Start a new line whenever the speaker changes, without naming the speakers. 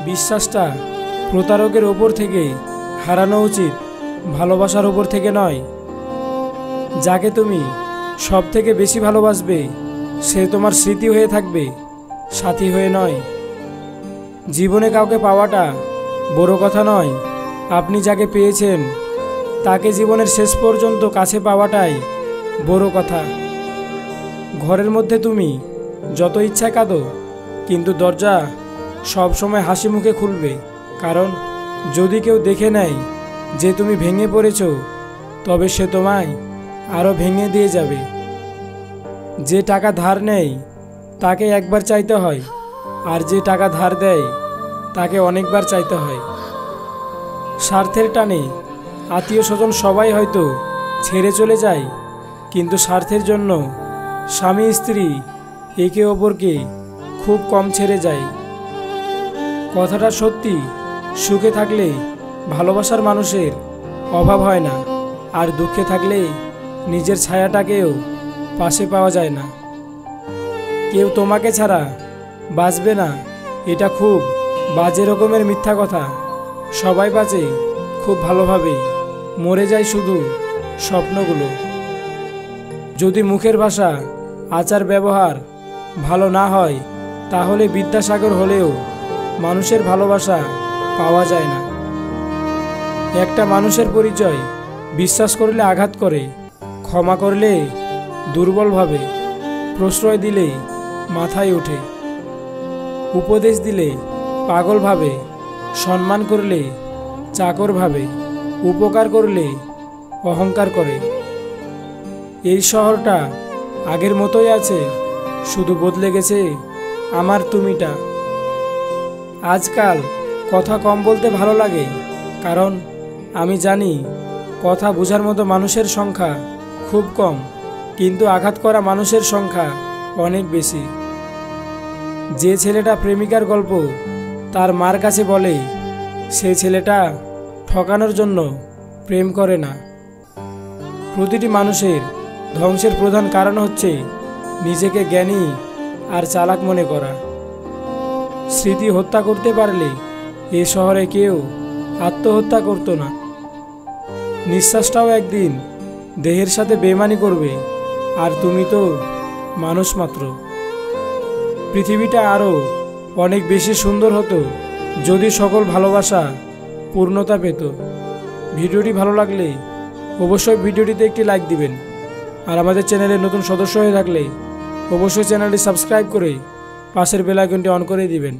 বিশ্বাসটা প্রতারকের ওপর থেকে হারানো উচিত, ভালোবাসার ওপর থেকে নয়। যাকে তুমি সব থেকে বেশি ভালোবাসবে সে তোমার স্মৃতি হয়ে থাকবে, সাথী হয়ে নয়। জীবনে কাউকে পাওয়াটা বড় কথা নয়, আপনি যাকে পেয়েছেন তাকে জীবনের শেষ পর্যন্ত কাছে পাওয়াটাই বড় কথা। ঘরের মধ্যে তুমি যত ইচ্ছা কাঁদো, কিন্তু দরজা সব সময় হাসি মুখে খুলবে, কারণ যদি কেউ দেখে নেয় যে তুমি ভেঙে পড়েছো, তবে সে তোমায় আরও ভেঙে দিয়ে যাবে। যে টাকা ধার নেয় তাকে একবার চাইতে হয়, আর যে টাকা ধার দেয় তাকে অনেকবার চাইতে হয়। স্বার্থের টানে আত্মীয় স্বজন সবাই হয়তো ছেড়ে চলে যায়, কিন্তু স্বার্থের জন্য স্বামী স্ত্রী একে অপরকে খুব কম ছেড়ে যায়। কথাটা সত্যি, সুখে থাকলে ভালোবাসার মানুষের অভাব হয় না, আর দুঃখে থাকলে নিজের ছায়াটাকেও পাশে পাওয়া যায় না। কেউ তোমাকে ছাড়া বাঁচবে না, এটা খুব বাজে রকমের মিথ্যা কথা। সবাই বাঁচে খুব ভালোভাবে, মরে যায় শুধু স্বপ্নগুলো। যদি মুখের ভাষা, আচার ব্যবহার ভালো না হয়, তাহলে বিদ্যাসাগর হলেও মানুষের ভালোবাসা পাওয়া যায় না। একটা মানুষের পরিচয় বিশ্বাস করলে আঘাত করে, ক্ষমা করলে দুর্বল ভাবে, প্রশ্রয় দিলে মাথায় ওঠে, উপদেশ দিলে পাগল ভাবে, সম্মান করলে চাকর ভাবে, উপকার করলে অহংকার করে। এই শহরটা আগের মতোই আছে, শুধু বদলে গেছে আমার তুমিটা। আজকাল কথা কম বলতে ভালো লাগে, কারণ আমি জানি কথা বোঝার মতো মানুষের সংখ্যা খুব কম, কিন্তু আঘাত করা মানুষের সংখ্যা অনেক বেশি। যে ছেলেটা প্রেমিকার গল্প তার মার কাছে বলে, সে ছেলেটা ঠকানোর জন্য প্রেম করে না। প্রতিটি মানুষের ধ্বংসের প্রধান কারণ হচ্ছে নিজেকে জ্ঞানী আর চালাক মনে করা। স্মৃতি হত্যা করতে পারলে এ শহরে কেউ আত্মহত্যা করতো না। নিঃশ্বাসটাও একদিন দেহের সাথে বেইমানি করবে, আর তুমি তো মানুষ মাত্র। পৃথিবীটা আরও অনেক বেশি সুন্দর হতো যদি সকল ভালোবাসা পূর্ণতা পেত। ভিডিওটি ভালো লাগলে অবশ্যই ভিডিওটিতে একটি লাইক দিবেন, আর আমাদের চ্যানেলের নতুন সদস্য হয়ে থাকলে অবশ্যই চ্যানেলটি সাবস্ক্রাইব করে পাশের বেল আইকনটি অন করে দিবেন।